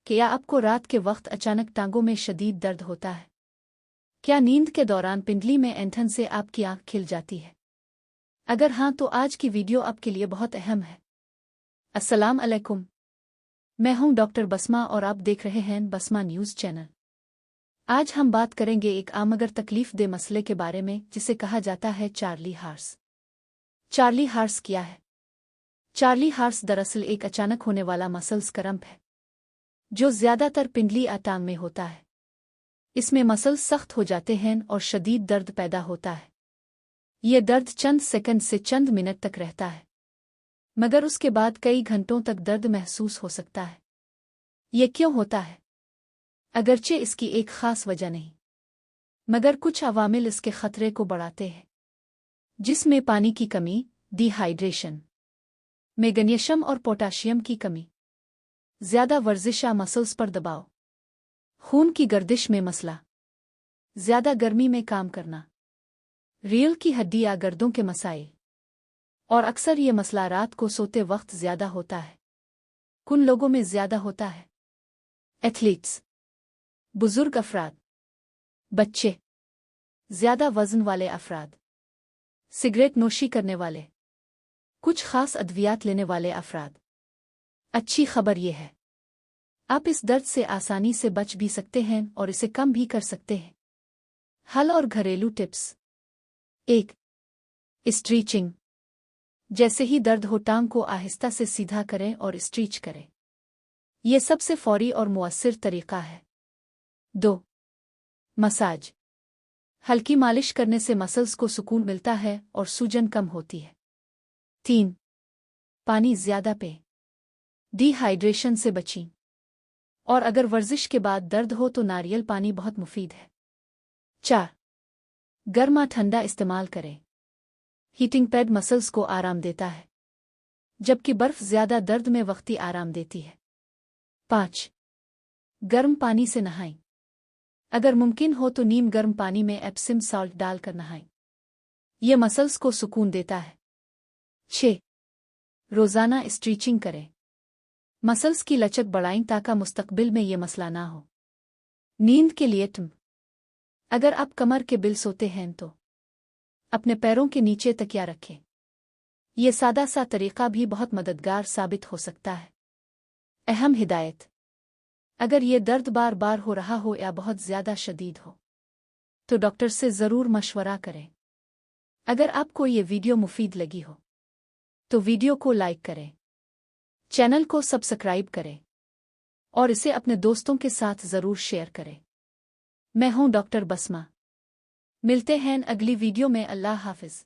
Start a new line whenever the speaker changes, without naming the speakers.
क्या आपको रात के वक्त अचानक टांगों में शदीद दर्द होता है? क्या नींद के दौरान पिंडली में ऐंठन से आपकी आंख खिल जाती है? अगर हाँ तो आज की वीडियो आपके लिए बहुत अहम है। अस्सलाम अलैकुम। मैं हूं डॉक्टर बसमा और आप देख रहे हैं बसमा न्यूज़ चैनल। आज हम बात करेंगे एक आम मगर तकलीफ दे मसले के बारे में जिसे कहा जाता है चार्ली हॉर्स। चार्ली हॉर्स क्या है? चार्ली हॉर्स दरअसल एक अचानक होने वाला मसल्स क्रैम्प है जो ज्यादातर पिंडली टांग में होता है। इसमें मसल्स सख्त हो जाते हैं और शदीद दर्द पैदा होता है। ये दर्द चंद सेकंड से चंद मिनट तक रहता है, मगर उसके बाद कई घंटों तक दर्द महसूस हो सकता है। ये क्यों होता है? अगरचे इसकी एक खास वजह नहीं, मगर कुछ अवामिल इसके खतरे को बढ़ाते हैं, जिसमें पानी की कमी, डिहाइड्रेशन, मैग्नीशियम और पोटाशियम की कमी, ज्यादा वर्जिश या मसल्स पर दबाव, खून की गर्दिश में मसला, ज्यादा गर्मी में काम करना, रीढ़ की हड्डी या गर्दों के मसाइल, और अक्सर ये मसला रात को सोते वक्त ज्यादा होता है। कुन लोगों में ज्यादा होता है? एथलीट्स, बुजुर्ग अफराद, बच्चे, ज्यादा वजन वाले अफराद, सिगरेट नोशी करने वाले, कुछ खास अद्वियात लेने वाले अफराद। अच्छी खबर यह है, आप इस दर्द से आसानी से बच भी सकते हैं और इसे कम भी कर सकते हैं। हल और घरेलू टिप्स। 1. स्ट्रीचिंग। जैसे ही दर्द हो टांग को आहिस्ता से सीधा करें और स्ट्रीच करें। यह सबसे फौरी और मुअस्सिर तरीका है। 2. मसाज। हल्की मालिश करने से मसल्स को सुकून मिलता है और सूजन कम होती है। 3. पानी ज्यादा पिएं। डिहाइड्रेशन से बचें। और अगर वर्जिश के बाद दर्द हो तो नारियल पानी बहुत मुफीद है। 4. गर्मा ठंडा इस्तेमाल करें। हीटिंग पैड मसल्स को आराम देता है, जबकि बर्फ ज्यादा दर्द में वक्ती आराम देती है। 5. गर्म पानी से नहाएं। अगर मुमकिन हो तो नीम गर्म पानी में एप्सिम साल्ट डालकर नहाएं। यह मसल्स को सुकून देता है। 6. रोजाना स्ट्रीचिंग करें। मसल्स की लचक बढ़ाएं ताकि मुस्तकबिल में यह मसला ना हो। नींद के लिए टिप। अगर आप कमर के बिल सोते हैं तो अपने पैरों के नीचे तकिया रखें। यह सादा सा तरीका भी बहुत मददगार साबित हो सकता है। अहम हिदायत। अगर यह दर्द बार बार हो रहा हो या बहुत ज्यादा शदीद हो तो डॉक्टर से ज़रूर मशवरा करें। अगर आपको ये वीडियो मुफीद लगी हो तो वीडियो को लाइक करें, चैनल को सब्सक्राइब करें और इसे अपने दोस्तों के साथ ज़रूर शेयर करें। मैं हूं डॉक्टर बसमा। मिलते हैं अगली वीडियो में। अल्लाह हाफिज़।